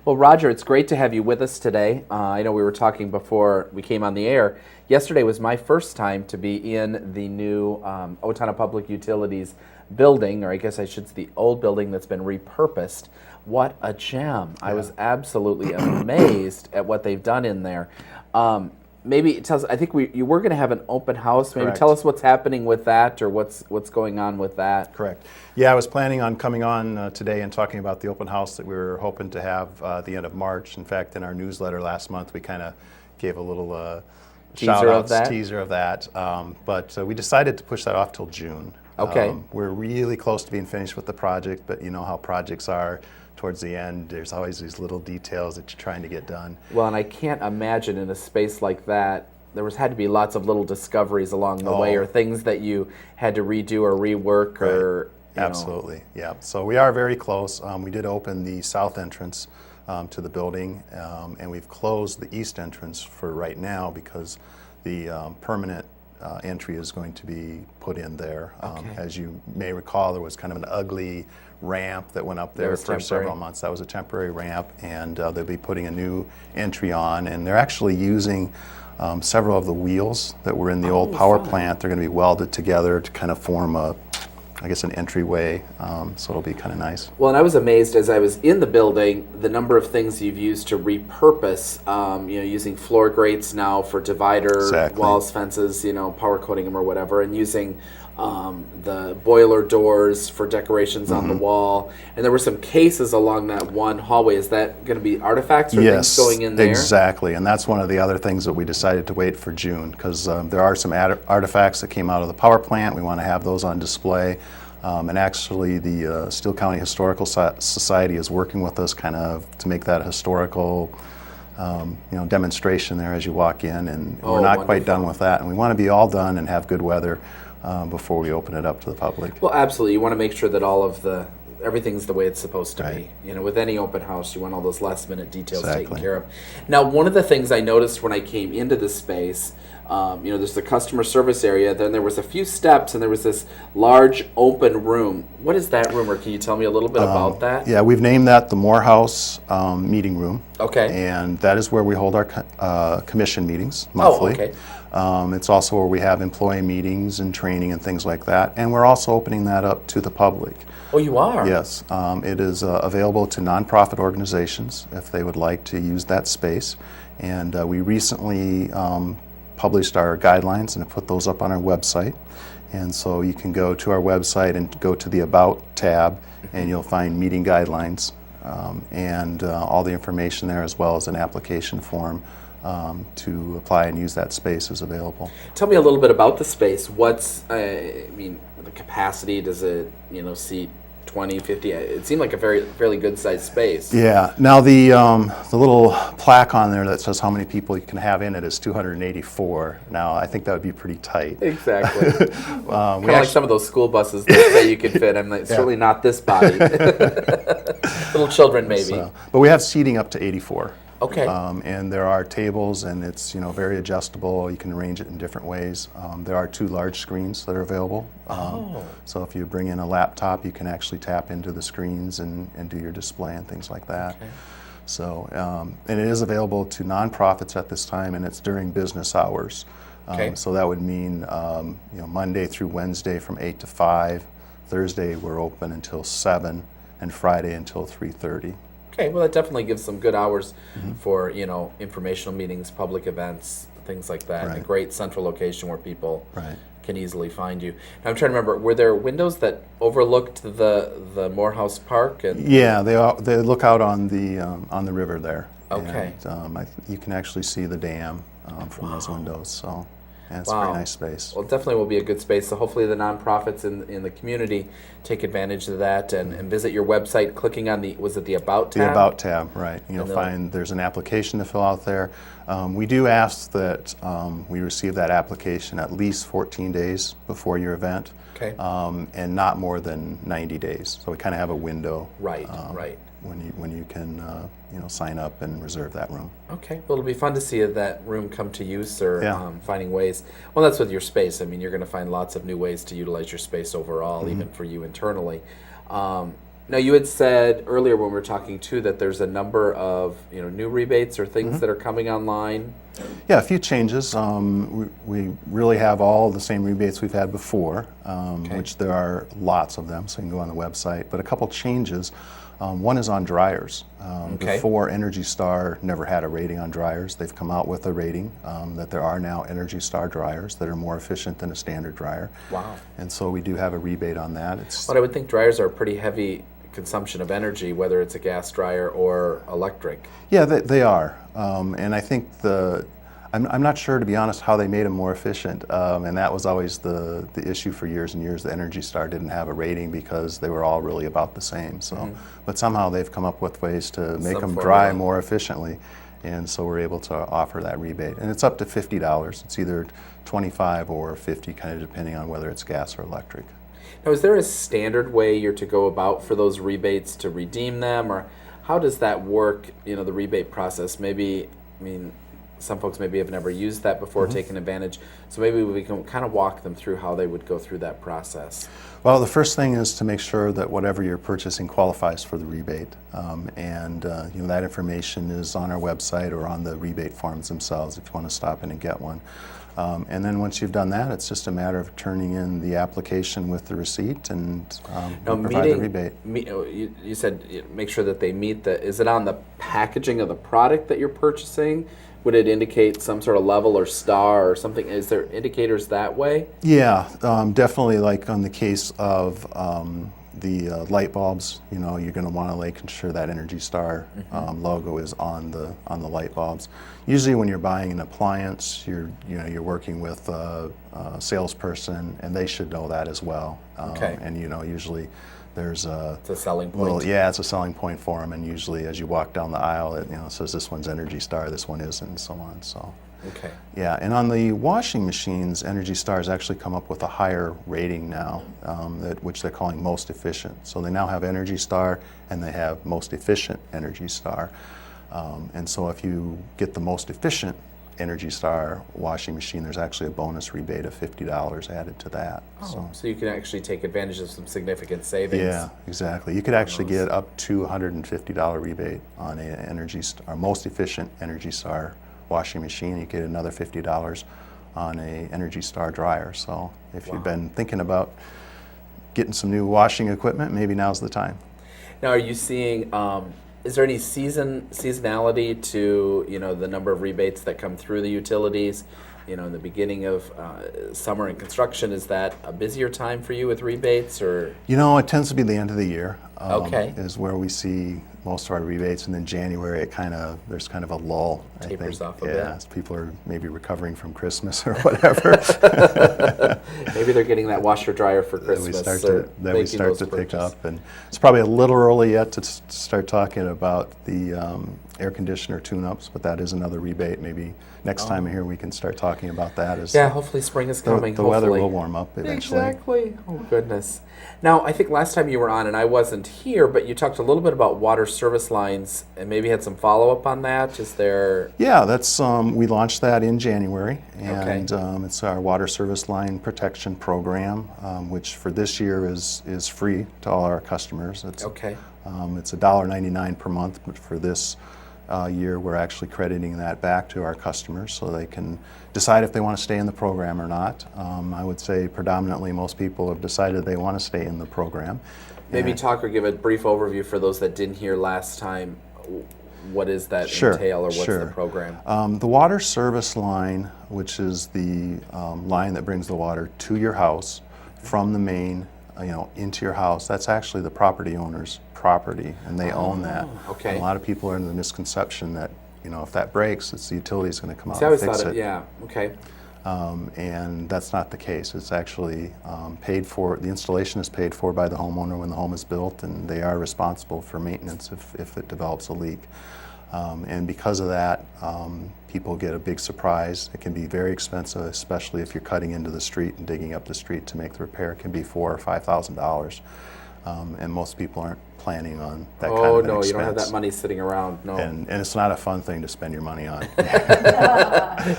Well, Roger, it's great to have you with us today. I know we were talking before we came on the air. Yesterday was my first time to be in the new Owatonna Public Utilities building, or I guess I should say the old building that's been repurposed. What a gem. I was absolutely amazed at what they've done in there. Maybe tell us, I think you were going to have an open house. Maybe Correct. tell us what's happening with that, or what's going on with that. Correct. Yeah, I was planning on coming on today and talking about the open house that we were hoping to have at the end of March. In fact, in our newsletter last month, we kind of gave a little teaser of that. But we decided to push that off till June. Okay. We're really close to being finished with the project, but you know how projects are. Towards the end, there's always these little details that you're trying to get done. Well, and I can't imagine in a space like that, had to be lots of little discoveries along the way, or things that you had to redo or rework, Right. or Absolutely, yeah. So we are very close. We did open the south entrance to the building, and we've closed the east entrance for right now because the permanent entry is going to be put in there. As you may recall, there was kind of an ugly ramp that went up there for several months. That was a temporary ramp, and they'll be putting a new entry on, and they're actually using several of the wheels that were in the old power plant. They're going to be welded together to kind of form an entryway, so it'll be kind of nice. Well, and I was amazed as I was in the building, the number of things you've used to repurpose, using floor grates now for divider, walls, fences, power coating them or whatever, and using the boiler doors for decorations on the wall. And there were some cases along that one hallway. Is that going to be artifacts or things going in there? Exactly. And that's one of the other things that we decided to wait for June, because there are some artifacts that came out of the power plant. We want to have those on display. And actually, the Steele County Historical Society is working with us kind of to make that a historical demonstration there as you walk in. And we're not quite done with that. And we want to be all done and have good weather before we open it up to the public. Well, absolutely. You want to make sure that everything's the way it's supposed to be. With any open house, you want all those last minute details taken care of. Now, one of the things I noticed when I came into the space, there's the customer service area, then there was a few steps, and there was this large open room. What is that room, or can you tell me a little bit about that? Yeah, we've named that the Morehouse Meeting Room. Okay. And that is where we hold our commission meetings monthly. Oh, okay. It's also where we have employee meetings and training and things like that. And we're also opening that up to the public. Oh, you are? Yes. It is available to nonprofit organizations if they would like to use that space. And we recently published our guidelines and have put those up on our website. And so you can go to our website and go to the About tab, and you'll find meeting guidelines and all the information there, as well as an application form to apply and use that space is available. Tell me a little bit about the space. What's, the capacity? Does it, seat 20, 50? It seemed like a fairly good sized space. Yeah. Now the little plaque on there that says how many people you can have in it is 284. Now I think that would be pretty tight. Exactly. Kind of like some of those school buses that say you could fit. I'm like, certainly not this body. Little children maybe. But we have seating up to 84. Okay. And there are tables, and it's very adjustable. You can arrange it in different ways. There are 2 large screens that are available. So if you bring in a laptop, you can actually tap into the screens and do your display and things like that. Okay. So and it is available to nonprofits at this time, and it's during business hours. So that would mean Monday through Wednesday from 8 to 5. Thursday we're open until 7, and Friday until 3:30. Okay, well, that definitely gives some good hours for, informational meetings, public events, things like that. Right. A great central location where people can easily find you. Now, I'm trying to remember, were there windows that overlooked the Morehouse Park? Yeah, they look out on the river there. Okay. And, you can actually see the dam from those windows, so. And it's a pretty nice space. Well, it definitely will be a good space. So hopefully the nonprofits in the community take advantage of that and visit your website, clicking on the About tab? The About tab, right. You'll find there's an application to fill out there. We do ask that we receive that application at least 14 days before your event. Okay. And not more than 90 days. So we kind of have a window. Right. When you can sign up and reserve that room. Okay, well, it'll be fun to see that room come to use, or finding ways. Well, that's with your space. You're going to find lots of new ways to utilize your space overall, even for you internally. Now, you had said earlier when we were talking too that there's a number of new rebates or things that are coming online. Yeah, a few changes. We really have all the same rebates we've had before, which there are lots of them, so you can go on the website. But a couple changes. One is on dryers. Before, Energy Star never had a rating on dryers. They've come out with a rating that there are now Energy Star dryers that are more efficient than a standard dryer. Wow. And so we do have a rebate on that. But I would think dryers are a pretty heavy consumption of energy, whether it's a gas dryer or electric. Yeah, they are. And I think I'm not sure, to be honest, how they made them more efficient. And that was always the issue for years and years. The Energy Star didn't have a rating because they were all really about the same. So, but somehow they've come up with ways to make them dry more efficiently. And so we're able to offer that rebate. And it's up to $50. It's either $25 or $50, kind of depending on whether it's gas or electric. Now, is there a standard way you're to go about for those rebates to redeem them, or how does that work, the rebate process? Maybe, some folks maybe have never used that before, taken advantage, so maybe we can kind of walk them through how they would go through that process. Well, the first thing is to make sure that whatever you're purchasing qualifies for the rebate, and that information is on our website or on the rebate forms themselves if you want to stop in and get one. And then once you've done that, it's just a matter of turning in the application with the receipt and provide the rebate. You said make sure that they meet is it on the packaging of the product that you're purchasing? Would it indicate some sort of level or star or something? Is there indicators that way? Yeah, definitely. Like on the case of the light bulbs, you're going to want to ensure that Energy Star logo is on the light bulbs. Usually, when you're buying an appliance, you're working with a salesperson, and they should know that as well. And usually there's it's a selling point. It's a selling point for them. And usually, as you walk down the aisle, it says this one's Energy Star, this one isn't, and so on. So. Okay. Yeah, and on the washing machines, Energy Star has actually come up with a higher rating now, which they're calling most efficient. So they now have Energy Star, and they have most efficient Energy Star. And so if you get the most efficient Energy Star washing machine, there's actually a bonus rebate of $50 added to that. So you can actually take advantage of some significant savings. Yeah, exactly. You could actually get up to $150 rebate on a most efficient Energy Star washing machine. You get another $50 on a Energy Star dryer. So if you've been thinking about getting some new washing equipment, maybe now's the time. Now, are you seeing? Is there any seasonality to the number of rebates that come through the utilities? In the beginning of summer and construction, is that a busier time for you with rebates, or? It tends to be the end of the year. Okay. Is where we see most of our rebates, and then January there's kind of a lull. Tapers off a bit. bit. Yeah, people are maybe recovering from Christmas or whatever. Maybe they're getting that washer dryer for Christmas. Then we start to pick up, and it's probably a little early yet to start talking about the air conditioner tune-ups, but that is another rebate. Maybe next time here we can start talking about that. Hopefully spring is coming. The weather will warm up eventually. Exactly. Oh goodness. Now, I think last time you were on, and I wasn't here, but you talked a little bit about water service lines, and maybe had some follow-up on that. Is there? Yeah, that's we launched that in January, and it's our water service line protection program, which for this year is free to all our customers. It's $1.99 per month, but for this year we're actually crediting that back to our customers so they can decide if they want to stay in the program or not. I would say predominantly most people have decided they want to stay in the program. Maybe talk or give a brief overview for those that didn't hear last time. What does that entail, or what's the program? The water service line, which is the line that brings the water to your house from the main, into your house, that's actually the property owner's property, and they own that. Okay. And a lot of people are in the misconception that if that breaks, it's the utility's going to come out I and always fix thought it. Yeah. Okay. And that's not the case. It's actually paid for. The installation is paid for by the homeowner when the home is built, and they are responsible for maintenance if it develops a leak. And because of that, people get a big surprise. It can be very expensive, especially if you're cutting into the street and digging up the street to make the repair. It can be $4,000 or $5,000. and most people aren't planning on that kind Oh of an no, expense. you don't have that money sitting around. No, And it's not a fun thing to spend your money on.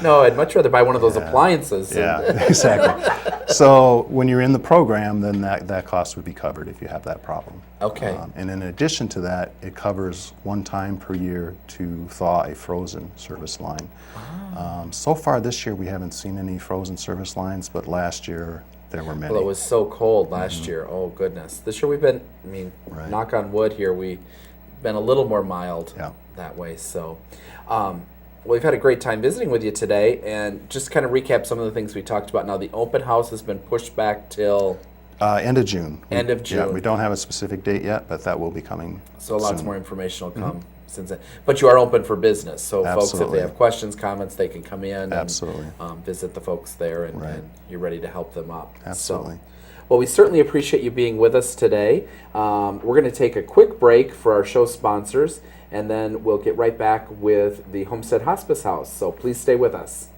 no, I'd much rather buy one of those appliances. Yeah, exactly. So when you're in the program, then that cost would be covered if you have that problem. Okay. And in addition to that, it covers one time per year to thaw a frozen service line. So far this year, we haven't seen any frozen service lines, but last year there were many. Well, it was so cold last year. Oh goodness. This year we've been, I mean, Right. knock on wood here, we've been a little more mild Yeah. that way. So, well, we've had a great time visiting with you today, and just kind of recap some of the things we talked about. Now, the open house has been pushed back till End of June. End of Yeah, June. we don't have a specific date yet, but that will be coming so lots soon. more information will come since then. But you are open for business, so folks, if Absolutely. they have questions, comments, they can come in Absolutely. and visit the folks there, and, Right. and you're ready to help them up. Absolutely. So, well, we certainly appreciate you being with us today. We're going to take a quick break for our show sponsors, and then we'll get right back with the Homestead Hospice House. So please stay with us.